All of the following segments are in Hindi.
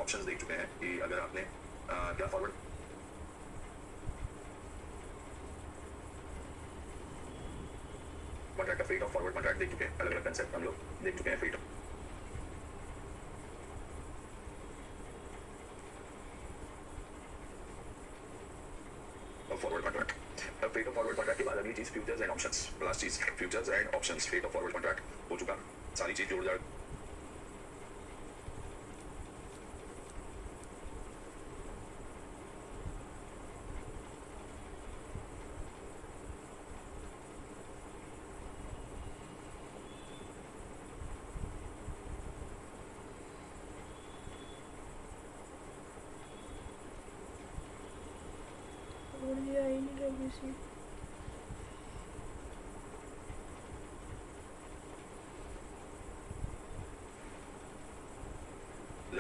ऑप्शंस देख चुके हैं कि अगर आपने क्या फॉरवर्ड कॉन्ट्रैक्ट का फेट ऑफ फॉरवर्ड कॉन्ट्रैक्ट देख चुके हैं, अलग अलग कंसेप्ट हम लोग देख चुके हैं फेट ऑफ फॉरवर्ड कॉन्ट्रैक्ट। अब फेट ऑफ फॉरवर्ड कॉन्ट्रैक्ट के बाद अगली चीज फ्यूचर्स एंड ऑप्शंस। लास्ट चीज futures and options. Fate of forward contract हो चुका, सारी चीज जोड़ जाड़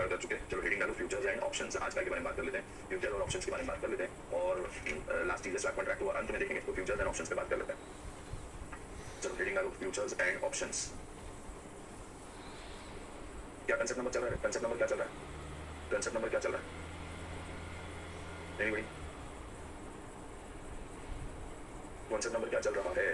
कर चुके हैं। चलो हेडिंग डालो फ्यूचर्स एंड ऑप्शंस। आज का के बारे में बात कर लेते हैं, फ्यूचर और ऑप्शंस के बारे में बात कर लेते हैं और लास्ट चीज स्वैप कॉन्ट्रैक्ट हुआ अंत में देखेंगे, तो फ्यूचर्स एंड ऑप्शंस पे बात कर लेते हैं। चलो हेडिंग डालो फ्यूचर्स एंड ऑप्शंस। क्या कंसेप्ट नंबर चल रहा है? कंसेप्ट नंबर क्या चल रहा है? कंसेप्ट नंबर क्या चल रहा है? एनीबॉडी? कॉन्सेप्ट नंबर क्या चल रहा है?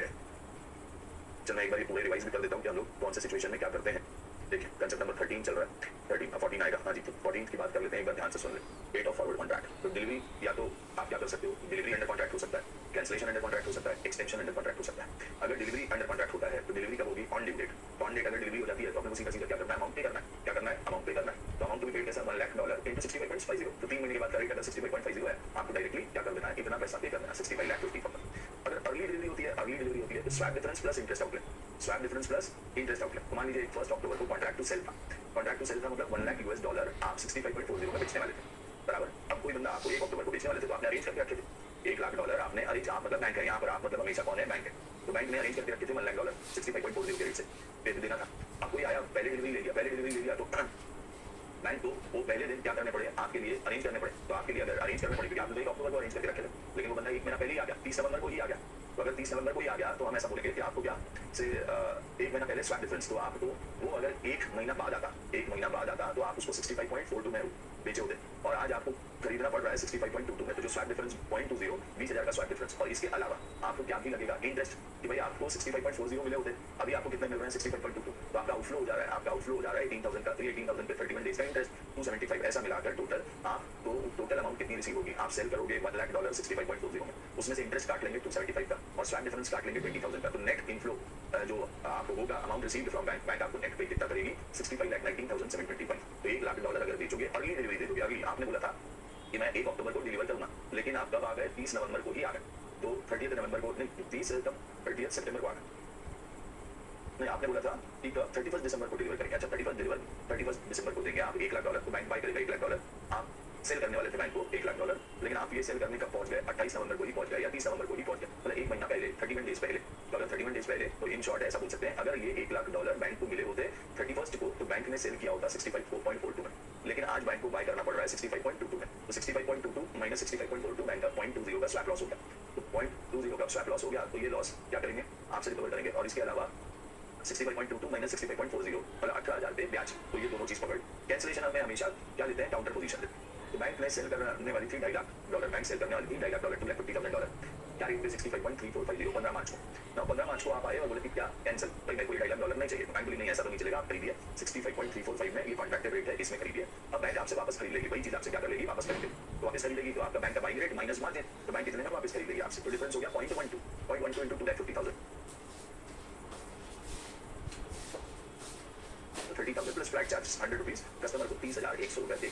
चल मैं एक बार पूरे रिवाइज भी कर देता हूँ कि हम लोग कौन से सिचुएशन में क्या करते हैं। देखिए कंसेप्ट नंबर 13 चल रहा है, 14 आएगा। हाँ जी, तो 14 की बात कर लेते हैं, एक बार ध्यान से सुन ले। Date of forward contract. तो डिलीवरी या तो आप क्या कर सकते हो, डिलीवरी अंडर कॉन्ट्रैक्ट हो सकता है, कैंसिलेशन अंडर कॉन्ट्रैक्ट हो सकता है, एक्सटेंशन अंडर कॉन्ट्रैक्ट हो सकता है। अगर डिलीवरी अंडर कॉन्ट्रैक्ट होता है तो डिलीवरी कब होगी? On due date. On date अगर डिलीवरी हो जाती है तो आपने उसी का सीधा क्या करना है? अमाउंट पे करना है। क्या करना है? अमाउंट पे करना है। तो अमाउंट टू बी पेड कैसा? $1,00,000 into 65.50। तो 3 महीने के बाद का रेट अगर 65.50 है, आपको डायरेक्टली क्या कर देना है? इतना पैसा पे करना है, 65,50,000। अगर अर्ली डिलीवरी होती है, तो swap difference plus interest outlay, swap difference plus interest outlay. तो मान लीजिए 1 अक्टूबर को कॉन्ट्रैक्ट टू सेल था, कॉन्ट्रैक्ट टू सेल था मतलब $1,00,000 आप 65.40 में बेचने वाले थे, बराबर। अब कोई बंदा आपको 1 अक्टूबर को बेचने वाले थे, तो आपने अरेंज करके रखे थे $1,00,000 आपने अरेंज। आप मतलब बैंक है यहाँ पर, आप मतलब हमेशा कौन है? बैंक है। तो बैंक ने अरेंज करके रखे थे $1,00,000 65.40 के रेट से पे देना था। अब कोई आया पहले डिलीवरी ले लिया, पहले डिलीवरी ले लिया तो बैंक को वो पहले दिन क्या करने पड़े? आपके लिए अरेंज करने पड़े। तो आपके लिए अगर अरेंज करने पड़े, क्योंकि आपने 1 अक्टूबर को अरेंज करके रखे थे, लेकिन वो बंदा 1 महीना पहले ही आ गया, 30 नवंबर को ही आ गया। तो अगर 30 नवंबर को ही आ गया तो हम ऐसा बोलेंगे कि आपको क्या से 1 महीना पहले स्वैप डिफरेंस, तो आपको वो अगर 1 महीना बाद आता, 1 महीना बाद आता तो आप उसको 65.42 में बेचे होते, और आज आपको खरीदना पड़ रहा है 65.22 में। तो जो स्वैप डिफरेंस 0.20 20,000 का स्वैप डिफरेंस, और इसके अलावा आपको क्या भी लगेगा? इंटरेस्ट, कि भाई आपको 65.40 मिले होते, अभी आपको कितने मिल रहे हैं? 65.22। तो आपका आउटफ्लो हो जा रहा है, आपका आउटफ्लो हो जा रहा है 18,000 का। 18,000 पे 31 डेज का इंटरेस्ट 275, ऐसा मिलाकर टोटल आपको टोटल अमाउंट कितनी रिसीव होगी? आप सेल करोगे $1,00,000 65.40 में, उसमें से इंटरेस्ट काट लेंगे 275 का और स्वैप डिफरेंस काट लेंगे 20,000 का। तो नेट इनफ्लो जो आपको होगा amount received from bank, bank आपको नेट पे कितना करेगी? 65,19,725। तो $1,00,000 अगर बेचोगे, अर्ली डिलीवरी दे दोगे। अर्ली आपने बोला था कि मैं 1 अक्टूबर को डिलीवर करूंगा, लेकिन आप कब आ गए? 30 नवंबर को ही आ गए। तो 30 नवंबर को नहीं, 30 कब? 30 सितंबर को आ गए। नहीं, आपने बोला था कि 31 दिसंबर को डिलीवर करेंगे। अच्छा, 31 दिसंबर को देंगे आप $1,00,000 को, बैंक बाय करेगा $1,00,000। आप सेल करने वाले थे बैंक को $1,00,000, लेकिन आप ये सेल करने कब पहुंच गए? 28 नवंबर को ही पहुंच गए या 30 नवंबर को ही पहुंच गए, मतलब 1 महीना पहले, 31 डेज पहले। तो अगर 31 डेज पहले, तो इन शॉर्ट ऐसा बोल सकते हैं, अगर ये $1,00,000 बैंक को मिले होते 31 को, तो बैंक ने सेल किया होता 65.42 में, लेकिन आज बैंक को बाय करना पड़ रहा है 65.22 में। तो 65.22 माइनस 65.42 बैंक का 0.20 का स्वैप लॉस हो गया। तो 0.20 का स्वैप लॉस हो गया, तो ये लॉस क्या करेंगे? आपसे रिकवर करेंगे। और इसके अलावा 65.22 माइनस 65.40 मतलब 18,000 पे ब्याज। तो ये दोनों चीज पकड़। कैंसिलेशन में हमेशा क्या लेते हैं? काउंटर पोजीशन लेते हैं। तो बैंक ने सेल करने वाली थी $2,50,000, बैंक सेल करने वाली थी $2,50,000, $2,50,000 क्या रेट पे? 65.3450 15 मार्च को। ना 15 मार्च को आप आए और बोले कि क्या कैंसिल, भाई मेरे को $2,50,000 नहीं चाहिए। तो बैंक बोली नहीं, ऐसा तो नहीं चलेगा, आप खरीदिए 65.345 में, ये कॉन्ट्रैक्टेड रेट है, इसमें खरीदिए। अब बैंक आपसे वापस खरीद लेगी, वही चीज आपसे क्या कर लेगी? वापस खरीदेगी। तो वापस खरीदेगी तो आपका बैंक का बाइंग रेट माइनस मार्जिन, तो बैंक कितने में वापस खरीद लेगी आपसे? तो डिफरेंस हो गया 0.12 into 2,50,000, 30,000 plus flat charges ₹100, customer को 30,100 रुपए दे।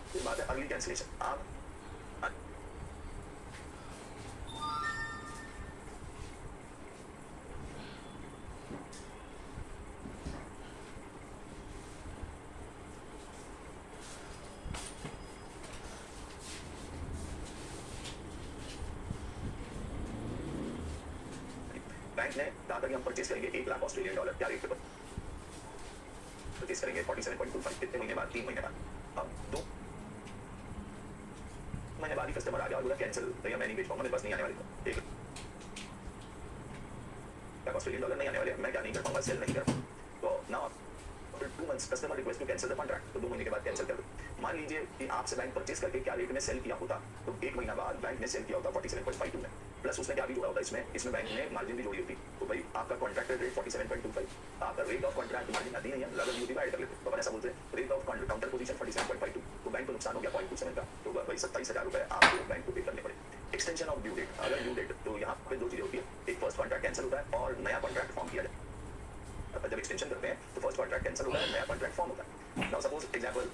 फिर बात है अर्ली कैंसिलेशन। आप बैंक ने कहा था कि हम परचेज करेंगे $1,00,000 क्या रेट पे परचेज करेंगे? 47.25 कितने महीने बाद? 3 महीने बाद। अब दो कस्टमर आ गया और बोला कैंसिल, भैया मैं नहीं बेच पाऊंगा, मेरे पास नहीं आने वाली, ठीक है, ऑस्ट्रेलियन डॉलर नहीं आने वाले, मैं क्या नहीं कर पाऊंगा, सेल नहीं कर पाऊंगा। तो now after 2 months customer request to cancel the contract, तो 2 महीने के बाद कैंसिल कर दो। मान लीजिए कि आपसे बैंक परचेज करके क्या रेट में सेल किया होता, तो 1 महीना बाद बैंक ने सेल किया होता 47.52 में, प्लस उसने क्या भी जोड़ा होता इसमें बैंक ने मार्जिन भी जोड़ी होती, तो भाई आपका कॉन्ट्रैक्टेड रेट 47.25, आपका रेट ऑफ कॉन्ट्रैक्ट मार्जिन आती नहीं है, अगर यूटी ऐड कर लेते तो अपन ऐसा बोलते हैं रेट ऑफ काउंटर पोजीशन 47.52, तो बैंक को नुकसान हो गया 0.27 का, तो भाई 27,000 रुपए आपको बैंक को पे करने पड़े। एक्सटेंशन ऑफ ड्यू डेट, अगर ड्यू डेट, तो यहाँ पे 2 चीजें होती है, एक फर्स्ट कॉन्ट्रैक्ट कैंसिल होता है और नया कॉन्ट्रैक्ट फॉर्म किया जाए। जब एक्सटेंशन करते हैं तो फर्स्ट कॉन्ट्रैक्ट कैंसिल होता है, नया कॉन्ट्रैक्ट फॉर्म होता है। नाउ सपोज एग्जांपल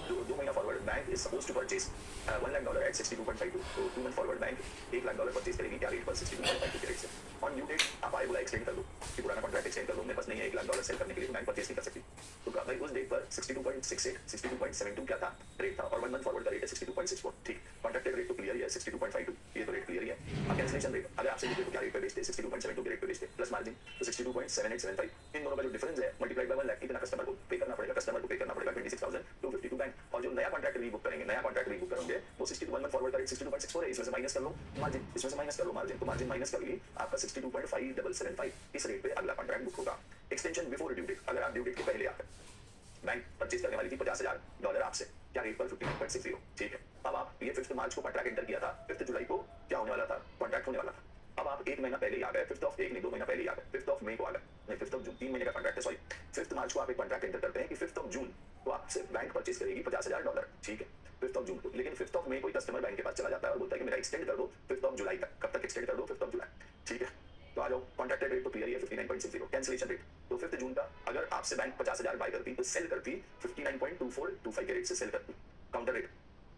2 महीना forward bank is suppose to purchase $1 lakh at 62.52, तो 2 month forward bank $1 lakh purchase करेगी क्या रेट पर, 62.52 के रेट से। ऑन ड्यू डेट आप आए बोला एक्सटेंड कर दो, कि पुराना कॉन्ट्रैक्ट एक्सटेंड कर दो, मेरे पास नहीं है $1 लाख सेल करने के लिए, बैंक परचेज नहीं कर सकती, तो भाई उस डेट पर 62.68 62.72 क्या था रेट था, और 1 मंथ फॉरवर्ड का रेट है 62.64, ठीक, कॉन्ट्रैक्टेड रेट तो क्लियर ही है 62.52, ये तो रेट क्लियर ही है। अब कैंसिलेशन रेट, अगर आपसे ड्यू डेट क्या रेट पे बेचते हैं 62.72 के रेट पे बेचते हैं, प्लस मार्जिन तो 62.7875, इन दोनों का जो डिफरेंस है मल्टीप्लाइड बाय 1 लाख, कितना कस्टमर को पे करना पड़ेगा, 26,252 बैंक, और जो नया कॉन्ट्रैक्ट रीबुक करेंगे, नया कॉन्ट्रैक्ट रीबुक करेंगे वो 61 मंथ फॉरवर्ड का रेट 62.64 है, इसमें से माइनस कर लो मार्जिन, इसमें से माइनस कर लो मार्जिन, तो मार्जिन माइनस करोगे आपका 62.5775, इस रेट पे अगला कॉन्ट्रैक्ट बुक होगा। एक्सटेंशन बिफोर ड्यू डेट, अगर आप ड्यू डेट के पहले आकर बैंक परचेज करने वाली थी $50,000 आपसे, क्या रेट पर 59.60, ठीक है, अब आप ये 5 मार्च को कॉन्ट्रैक्ट एंटर किया था, 5 जुलाई को क्या होने वाला था, कॉन्ट्रैक्ट होने वाला था, अब आप 1 महीना पहले ही आ गए, 5 ऑफ 1 नहीं 2 महीना पहले ही आ गए, 5 ऑफ मई को आ गए, नहीं 5 ऑफ जून, 3 महीने का कॉन्ट्रैक्ट है, सॉरी 5 मार्च को आप एक कॉन्ट्रैक्ट एंटर करते हैं कि 5 ऑफ जून को आपसे बैंक परचेज करेगी $50,000, ठीक है, 5 ऑफ जून को, लेकिन 5 ऑफ मई को कस्टमर बैंक के पास चला जाता है और बोलता है कि मेरा एक्सटेंड कर दो 5 ऑफ जुलाई तक, कब तक एक्सटेंड कर दो, 5 ऑफ जुलाई, ठीक है, तो आ जाओ, कॉन्ट्रैक्टेड रेट तो क्लियर है 59.60, कैंसिलेशन रेट, तो 5 जून का अगर आपसे बैंक 50,000 बाय करती तो सेल करती 59.2425 के रेट से सेल करती, काउंटर रेट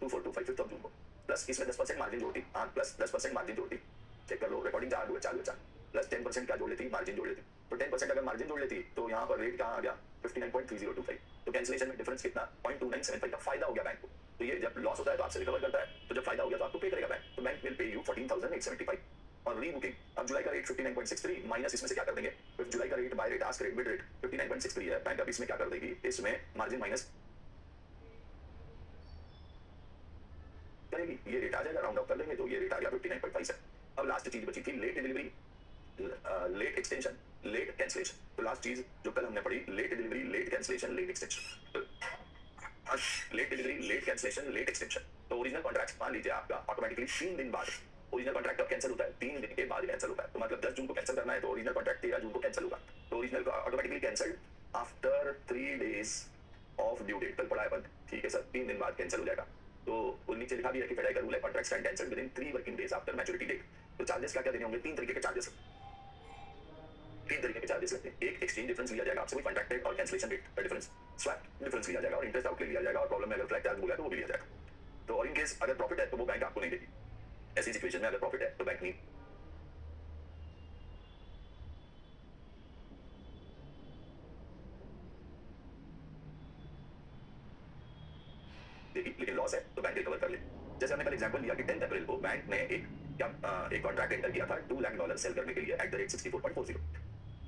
2425 5 जून को, प्लस इसमें 10% मार्जिन जोड़ती, हाँ प्लस 10% मार्जिन जोड़ती, चेक कर लो रिकॉर्डिंग चालू है, प्लस 10% क्या जोड़ लेती, मार्जिन जोड़ लेती, तो 10% अगर मार्जिन जोड़ लेती तो यहाँ पर रेट कहाँ आ गया 59.3025, तो कैंसिलेशन में डिफरेंस कितना 0.2975 का फायदा हो गया बैंक को, तो ये जब लॉस होता है तो आपसे रिकवर करता है, तो जब फायदा हो गया तो आपको पे करेगा बैंक, तो बैंक विल पे यू 14,875 और रीबुकिंग, अब जुलाई का रेट 59.63 माइनस इसमें से क्या कर देंगे, फिर जुलाई का rate by rate ask rate bid rate 59.63 है, बैंक अब इसमें क्या कर देगी, इसमें मार्जिन माइनस करेगी, ये रेट आ जाएगा, राउंड ऑफ कर लेंगे तो ये रेट आ गया 59.5 है। अब लास्ट चीज बची थी late delivery, late extension, late cancellation, तो लास्ट चीज जो कल हमने पढ़ी, late delivery, late cancellation, late extension, late delivery, late cancellation, late extension, तो ओरिजिनल कॉन्ट्रैक्ट मान लीजिए आपका ऑटोमेटिकली 3 दिन बाद ओरिजिनल कॉन्ट्रैक्ट कब कैंसिल होता है, 3 दिन के बाद कैंसिल होता है, तो मतलब 10 जून को कैंसिल करना है तो ओरिजिनल कॉन्ट्रैक्ट 13 जून को कैंसिल होगा, तो original automatically cancelled after 3 days of due date, कल पढ़ा है अपन, ठीक है सर, 3 दिन बाद कैंसिल हो जाएगा, तो नीचे लिखा भी है कि फेडाई का रूल है contract stand cancelled within 3 working days after maturity date, तो चार्जेस क्या क्या देने होंगे, 3 तरीके के चार्जेस, 3 तरीके के चार्जेस लगते हैं, एक एक्सचेंज डिफरेंस लिया जाएगा आपसे, कोई कॉन्ट्रैक्टेड और कैंसिलेशन रेट का डिफरेंस, स्वैप डिफरेंस लिया जाएगा और इंटरेस्ट आउटले लिया जाएगा, और प्रॉब्लम में अगर फ्लैट चार्ज बोला तो वो भी लिया जाएगा, तो और इन केस अगर प्रॉफिट है तो वो बैंक आपको नहीं देगी, ऐसी सिचुएशन में अगर प्रॉफिट है तो बैंक नहीं देगी, लेकिन लॉस है तो बैंक रिकवर कर ले। जैसे हमने कल एग्जांपल लिया कि 10 अप्रैल को बैंक ने एक कॉन्ट्रैक्ट एंटर किया था $2 लाख सेल करने के लिए एट द रेट 64.40,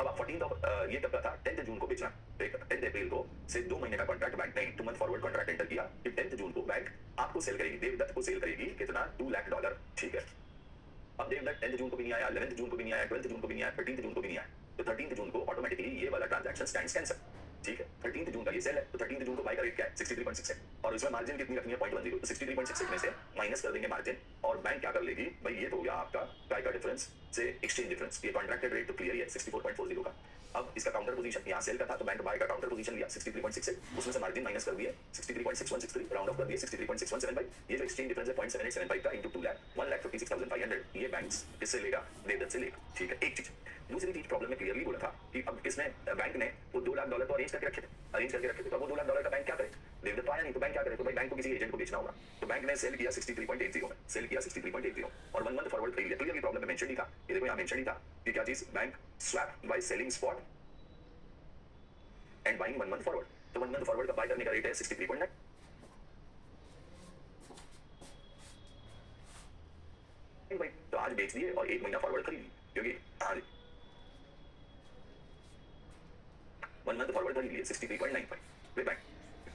अब आप 14 ये कब का था, 10 जून को बेचना, 10 अप्रैल को से 2 महीने का कॉन्ट्रैक्ट बैंक ने 2 मंथ फॉरवर्ड कॉन्ट्रैक्ट एंटर किया कि 10 जून को बैंक आपको सेल करेगी, देवदत्त को सेल करेगी कितना $2 लाख, ठीक है, अब देवदत्त 10 जून को भी नहीं आया, 11 जून को भी नहीं आया, 12 जून को भी नहीं आया, 13 जून को भी नहीं आया, तो 13 जून को ऑटोमेटिकली ये वाला ट्रांजैक्शन स्टैंड्स कैंसिल, ठीक है, 13 जून का ये सेल है, तो 13 जून को बाय का रेट क्या है 63.6 है, और इसमें मार्जिन कितनी रखनी है 0.10, तो 63.6 में से माइनस कर देंगे मार्जिन, और बैंक क्या कर लेगी भाई, ये तो हो गया आपका बाय का डिफरेंस से एक्सचेंज डिफरेंस, ये कॉन्ट्रैक्टेड रेट तो क्लियर ही है 64.40 का, अब इसका काउंटर पोजीशन यहाँ सेल का था तो बैंक बाय का काउंटर पोजीशन लिया 63.6, उसमें से मार्जिन माइनस कर दिए 63.6163, राउंड ऑफ कर दिए 63.6175, ये जो एक्सचेंज डिफरेंस है 0.7875 का इनटू 2 लाख 1,56,500, ये बैंक किससे लेगा, देवदत्त से लेगा, ठीक है, एक चीज। दूसरी चीज प्रॉब्लम में क्लियरली बोला था कि अब किसने, बैंक ने वो $2 लाख तो अरेंज करके रखे थे, तो अब वो $2 लाख का बैंक क्या करे, देवदत्त तो आया नहीं, तो बैंक क्या करे, तो भाई बैंक को किसी एजेंट को बेचना होगा, तो बैंक ने सेल किया 63.80 में, सेल किया 63.80 और 1 मंथ फॉरवर्ड खरीद लिया, क्लियरली प्रॉब्लम में मेंशन नहीं था, ये देखो यहाँ मेंशन नहीं था कि क्या चीज, bank swap by selling spot and buying 1 month forward, तो 1 मंथ फॉरवर्ड का बाय करने का रेट है 63.9, भाई तो आज बेच दिए और 1 महीना फॉरवर्ड खरीद ली, क्योंकि आज 1 मंथ फॉरवर्ड खरीद लिए 63.95, वे बैंक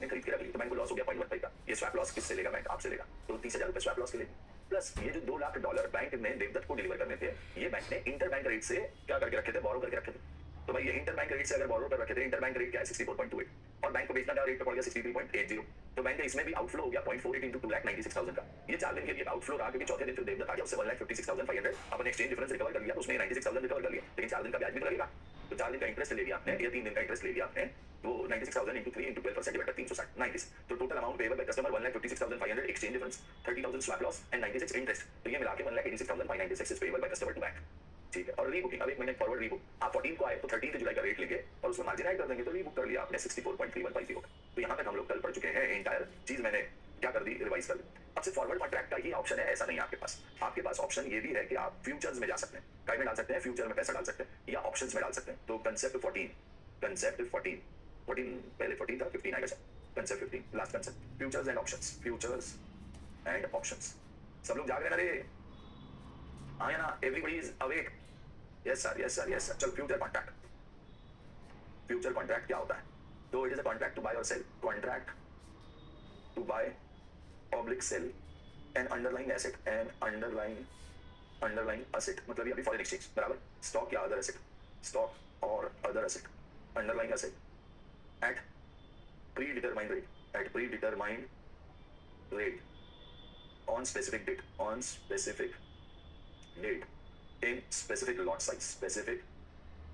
ने खरीद के रख ली, तो बैंक को लॉस हो गया 0.15 का, ये स्वैप लॉस किससे लेगा बैंक, आपसे लेगा, तो 30,000 रुपए स्वैप लॉस के लिए, प्लस ये जो $2 लाख बैंक ने देवदत्त को डिलीवर करने थे, ये बैंक ने इंटर बैंक रेट से क्या करके रखे थे, बोरो करके रखे थे। तो भाई ये इंटर बैंक रेट से अगर बोरो कर रखे थे, इंटर बैंक रेट क्या है 64.28 और बैंक को बेचना क्या रेट पे पड़ गया 63.80। तो बैंक का इसमें भी आउटफ्लो हो गया 0.48 into 2,96,000 का। ये 4 दिन के लिए आउटफ्लो रहा क्योंकि चौथे दिन फिर देवदत्त आ गया, उससे 1,56,500 अपन एक्सचेंज डिफरेंस रिकवर कर लिया, तो उसने 96,000 रिकवर कर लिया, लेकिन 4 दिन का ब्याज भी तो लगेगा। तो 4 दिन का इंटरेस्ट ले लिया आपने या 3 दिन का इंटरेस्ट ले लिया आपने, तो 96,000 into 3 into 12% डिवाइड बाय 360 96। तो total amount payable by customer 1,56,500 exchange difference, 30,000 swap loss and 96 interest. तो ये मिला के 1,86,596 is payable by customer to bank. ठीक है, और रीबुकिंग, अब 1 महीने फॉरवर्ड रीबुक, आप 14 को आए तो 13 जुलाई का रेट लेंगे और उसमें मार्जिन ऐड कर देंगे, तो रीबुक कर लिया आपने 64.3150 का। तो यहाँ तक हम लोग कल पढ़ चुके हैं, एंटायर चीज मैंने क्या कर दी, रिवाइज कर दी। अब सिर्फ फॉरवर्ड कॉन्ट्रैक्ट का ही ऑप्शन है ऐसा नहीं है आपके पास, आपके पास ऑप्शन ये भी है कि आप फ्यूचर्स में जा सकते हैं, काय में डाल सकते हैं, फ्यूचर में पैसा डाल सकते हैं या ऑप्शंस में डाल सकते हैं। तो कंसेप्ट 14 पहले 14 था, 15 आएगा, concept 15 last concept, futures and options, futures and options. सब लोग जाग रहे हैं ना रे, हाँ या ना, everybody is awake, yes sir yes sir yes sir. चलो फ्यूचर कॉन्ट्रैक्ट, फ्यूचर कॉन्ट्रैक्ट क्या होता है, तो it is a contract to buy और sell, contract to buy public sell an underline asset, an underline asset, मतलब ये अभी फॉरेन एक्सचेंज बराबर, स्टॉक या अदर एसेट, स्टॉक और other asset, underline asset at predetermined rate, at predetermined rate on specific date, on specific date in specific lot size, specific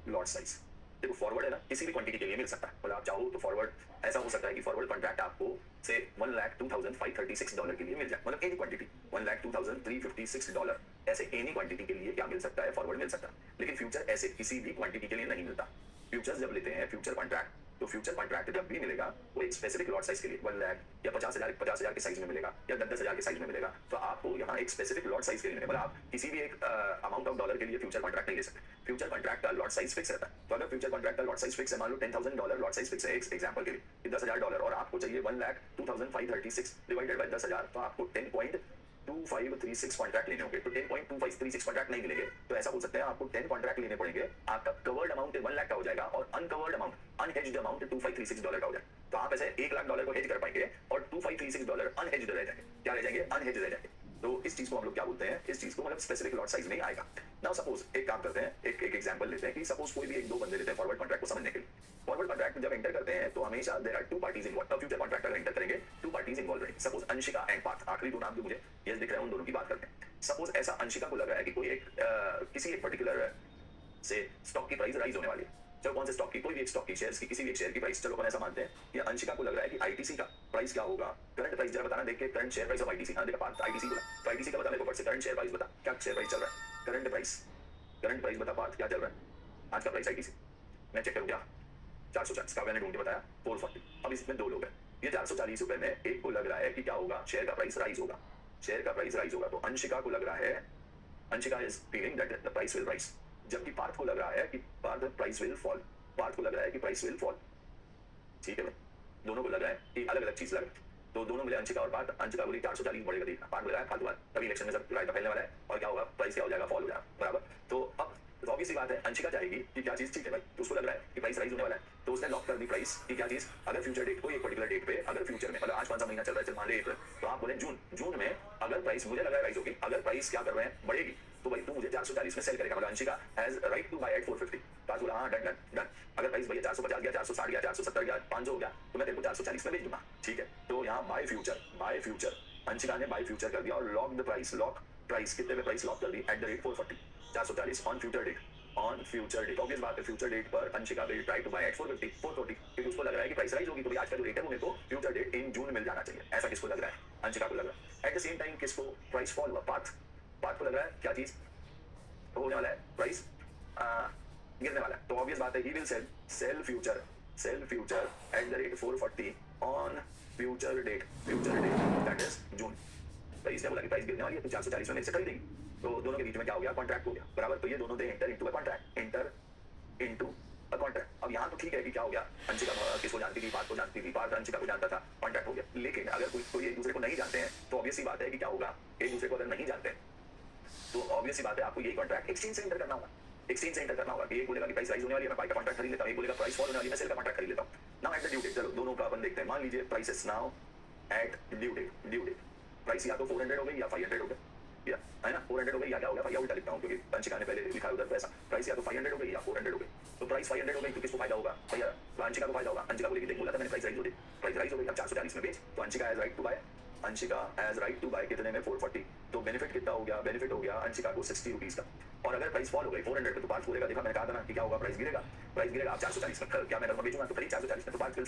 lot size. देखो फॉरवर्ड है ना, किसी भी क्वांटिटी के लिए मिल सकता है, मतलब आप चाहो तो फॉरवर्ड ऐसा हो सकता है कि फॉरवर्ड कॉन्ट्रैक्ट आपको से $1,02,536 के लिए मिल जाए, मतलब एनी क्वांटिटी $1,02,356, ऐसे एनी क्वांटिटी के लिए क्या मिल सकता है, फॉरवर्ड मिल सकता है। लेकिन फ्यूचर ऐसे किसी भी क्वांटिटी के लिए नहीं मिलता। फ्यूचर्स जब लेते हैं फ्यूचर कॉन्ट्रैक्ट, तो फ्यूचर कॉन्ट्रैक्ट जब भी मिलेगा वो एक स्पेसिफिक लॉट साइज के लिए 1 लाख या 50,000 के साइज में मिलेगा या 10,000 के साइज में मिलेगा। तो आपको यहाँ एक स्पेसिफिक लॉट साइज के लिए, मतलब आप किसी भी एक अमाउंट ऑफ डॉलर के लिए फ्यूचर कॉन्ट्रैक्ट नहीं ले सकते। फ्यूचर कॉन्ट्रैक्ट का लॉट साइज फिक्स रहता है। तो अगर फ्यूचर कॉन्ट्रैक्ट का लॉट साइज फिक्स है, मान लो $10,000 लॉट साइज फिक्स है एक एग्जांपल के लिए, $10,000 और आपको चाहिए 1,02,536 डिवाइडेड बाय 10,000, तो आपको 10.2536 कॉन्ट्रैक्ट लेने होंगे। तो 10.2536 कॉन्ट्रैक्ट नहीं मिलेंगे, तो ऐसा बोल सकते हैं आपको 10 कॉन्ट्रैक्ट लेने पड़ेंगे, आपका कवर्ड अमाउंट 1 लाख का हो जाएगा और अनकवर्ड अमाउंट, अनहेज्ड अमाउंट $2,536 का हो जाएगा। तो आप ऐसे $1,00,000 को हेज कर पाएंगे और $2,536 अनहेज्ड रह जाएंगे। क्या रह जाएंगे? अनहेज्ड रह जाएंगे। तो इस चीज को हम लोग क्या बोलते हैं, इस चीज को मतलब स्पेसिफिक लॉट साइज में आएगा। नाउ सपोज एक काम करते हैं, एक एग्जांपल लेते हैं कि सपोज कोई भी एक दो बंदे लेते हैं फॉरवर्ड कॉन्ट्रैक्ट को समझने के लिए। फॉरवर्ड कॉन्ट्रैक्ट जब एंटर करते हैं तो हमेशा there are 2 parties involve. Future contract अगर एंटर करेंगे 2 पार्टीज इन्वॉल्व रहेंगे। सपोज अंशिका एंड पार्थ, आखिरी 2 नाम जो मुझे यस दिख रहे हैं उन दोनों की बात करते हैं। सपोज ऐसा अंशिका को लग रहा है कि कोई एक किसी एक पर्टिकुलर से स्टॉक की प्राइस राइज होने वाली है। चलो कौन से स्टॉक की, कोई भी एक स्टॉक की, शेयर्स की, किसी भी एक शेयर की प्राइस, चलो अपन ऐसा मानते हैं ये अंशिका को लग रहा है कि आईटीसी का प्राइस क्या होगा, करंट प्राइस जरा बताना, देख के current share price of ITC. हां देखा पार्थ आईटीसी बोला, तो आईटीसी का बता मेरे को, फट से करंट शेयर प्राइस बता, क्या शेयर प्राइस चल रहा है, करंट प्राइस बता पार्थ, क्या चल रहा है आज का प्राइस आईटीसी। मैं चेक करूं क्या, 440 का मैंने ढूंढ के बताया 440। अब इसमें 2 लोग हैं, ये 440 रुपए में एक को लग रहा है कि क्या होगा, शेयर का प्राइस राइज होगा, शेयर का प्राइस राइज होगा। तो अंशिका को लग रहा है, Anshika is feeling that the price will rise, जबकि पार्थ को लग रहा है कि Parth price will fall, Parth को लग रहा है कि प्राइस विल फॉल। ठीक है भाई, दोनों को लग रहा है कि अलग अलग चीज लग रहा है। तो दोनों मिले अंशिका और पार्थ, अंशिका बोली 440 बढ़ेगा, देखना पार्थ बोल रहा है फालतू बात, तभी इलेक्शन में सब राइट फैलने वाला है और क्या होगा, प्राइस क्या हो जाएगा, फॉल हो जाएगा बराबर। तो अब ऑब्वियस सी बात है अंशिका चाहेगी कि क्या चीज, ठीक है भाई, तो उसको लग रहा है कि प्राइस राइज होने वाला है, तो उसने लॉक कर दी प्राइस की क्या चीज, अगर फ्यूचर डेट कोई एक पर्टिकुलर डेट पे, अगर फ्यूचर में मतलब आज कौन सा महीना चल रहा है, मान ले अप्रैल, तो आप बोले जून में अगर प्राइस मुझे लग रहा है राइज होगी, अगर प्राइस क्या कर रहे हैं बढ़ेगी, तो भाई तू मुझे 440 में सेल करेगा, मतलब Anshika has right to buy at 450। Parth बोला हाँ डन। अगर प्राइस भैया 450 गया, 460 गया, 470 गया, 500 हो गया, तो मैं तेरे को 440 में बेच दूंगा। ठीक है, तो यहाँ बाय फ्यूचर अंशिका ने बाय फ्यूचर कर दिया और lock the price, lock price कितने में प्राइस लॉक कर दी, at the rate 440, 440 on future date, on future date. Obvious बात है फ्यूचर डेट पर Anshika will try to buy at 440, क्योंकि उसको लग रहा है कि प्राइस राइज होगी, तो आज का जो रेट है वो मेरे को फ्यूचर डेट इन जून मिल जाना चाहिए, ऐसा किसको लग रहा है, अंशिका को लग रहा है। एट द सेम टाइम किसको प्राइस फॉल हुआ, पार्थ को लग रहा है क्या चीज होने वाला है, प्राइस गिरने वाला है। तो ऑब्वियस बात है he will sell future at the rate 440 on future date that is June. Price क्या बोला कि प्राइस गिरने वाली है, तो 440 में मेरे से खरीदेंगी, तो दोनों के बीच में क्या हो गया, कॉन्ट्रैक्ट हो गया बराबर। तो ये दोनों they enter into a contract. अब यहाँ तो ठीक है कि क्या हो गया, अंशिका किसको जानती थी, पार्थ को जानती थी, पार्थ अंशिका को जानता था, कॉन्ट्रैक्ट हो गया। लेकिन अगर कोई एक दूसरे को नहीं जानते हैं, तो ऑब्वियस सी बात है कि क्या होगा, एक दूसरे को अगर नहीं जानते तो ऑब्वियस सी बात है आपको यही कॉन्ट्रैक्ट एक्सचेंज से एंटर करना होगा, एक्सचेंज से एंटर करना होगा। एक बोलेगा कि प्राइस राइज होने वाली है, मैं बाय का कॉन्ट्रैक्ट खरीद लेता हूं, एक बोलेगा प्राइस फॉल होने वाली है, मैं सेल का कॉन्ट्रैक्ट खरीद लेता हूं। Now at the due date, चलो दोनों का अपन देखते हैं। मान लीजिए price is now at due date price या तो 400 हो गई या 500 हो गया, 400 हो गई या क्या हो गया, या उल्टा लिखता हूँ क्योंकि अंशिका ने पहले लिखा है उधर पैसा, प्राइस या तो 500 हो गई या 400 हो गई। तो प्राइस 500 हो गई तो किसको फायदा होगा भैया, तो अंशिका को फायदा होगा। अंशिका को लेके देख बोला था मैंने प्राइस राइज हो गई, प्राइस राइज हो गई, अब 440 में बेच, तो Anshika has right to buy, Anshika has right to buy कितने में 440, तो बेनिफिट कितना हो गया, बेनिफिट हो गया अंशिका को 60 रुपीज का। और अगर प्राइस फॉल हो गई 400 पे तो पार्थ बोलेगा, देखा मैंने कहा था ना कि क्या होगा, प्राइस गिरेगा, प्राइस गिरेगा। आप 440 में क्या मैं करूंगा, बेचूंगा तो खरीद 440 में, तो Parth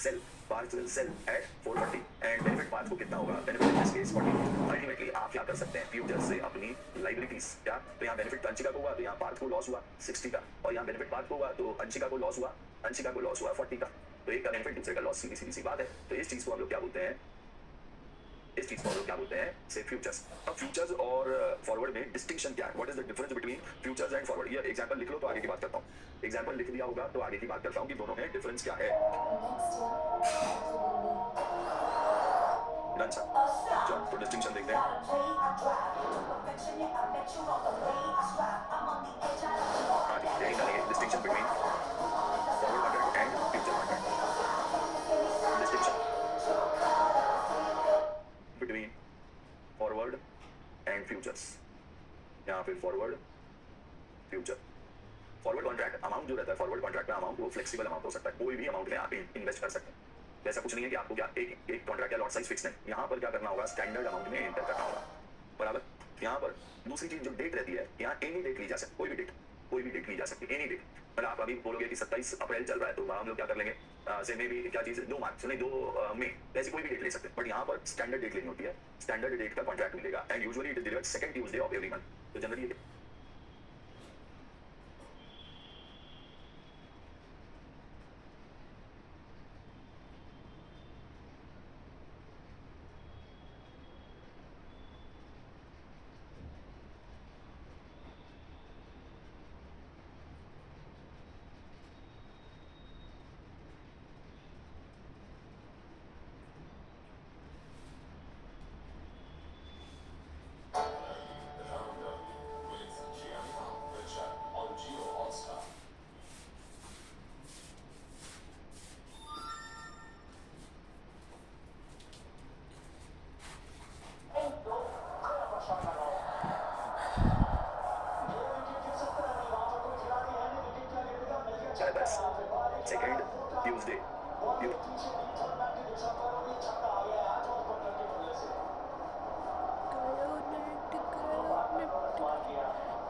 will sell at 440 and benefit Parth को कितना होगा, benefit in this case 40। Ultimately आप क्या कर सकते हैं फ्यूचर से अपनी लाइबिलिटीज, क्या तो यहाँ बेनिफिट अंशिका को हुआ तो यहाँ पार्थ को लॉस हुआ 60 का, और यहाँ बेनिफिट पार्थ को हुआ तो अंशिका को लॉस हुआ, अंशिका को लॉस हुआ 40 का। तो एक का बेनिफिट दूसरे का लॉस, सीधी सीधी सी बात है। तो इस चीज को हम लोग क्या बोलते हैं, इस चीज को हम लोग क्या बोलते हैं, से फ्यूचर्स। अब फ्यूचर्स और फॉरवर्ड में डिस्टिंक्शन क्या है, what is the difference between futures and forward. ये एग्जांपल लिख लो तो आगे की बात करता हूँ, एग्जांपल लिख दिया होगा तो आगे की बात करता हूँ कि दोनों में डिफरेंस क्या है। डन सर, चलो तो डिस्टिंक्शन देखते हैं। हाँ जी, यही डालेंगे distinction between forward contract and future contract, distinction between forward and futures. यहाँ पे forward future, forward contract amount जो रहता है, फॉरवर्ड कॉन्ट्रैक्ट का अमाउंट वो फ्लेक्सिबल अमाउंट हो सकता है, कोई भी अमाउंट में आप इन्वेस्ट कर सकते हैं। ऐसा कुछ नहीं है कि आपको क्या एक कॉन्ट्रैक्ट या लॉट साइज फिक्स है, यहाँ पर क्या करना होगा, स्टैंडर्ड अमाउंट में एंटर करना होगा, बराबर। यहाँ पर दूसरी चीज जो डेट रहती है, यहाँ एनी डेट ली जा सकती, कोई भी डेट, कोई भी डेट ली जा सकती है, एनी डेट। मतलब आप अभी बोलोगे कि 27 अप्रैल चल रहा है तो हम लोग क्या कर लेंगे, से मे भी क्या चीज 2 मार्च नहीं 2 मई, ऐसी कोई भी डेट ले सकते हैं। बट यहाँ पर स्टैंडर्ड डेट लेनी होती है, स्टैंडर्ड डेट का कॉन्ट्रैक्ट मिलेगा and usually it is delivered second Tuesday of every month. तो जनरली सेकंड ट्यूसडे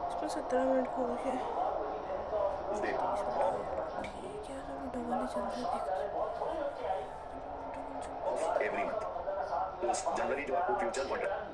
इसमें 17 मिनट हो गए, ट्यूसडे ठीक है सब डबल ही चल रहा है, ऑफ एवरी मंथ। तो जनरली जो आपको फ्यूचर कॉन्ट्रैक्ट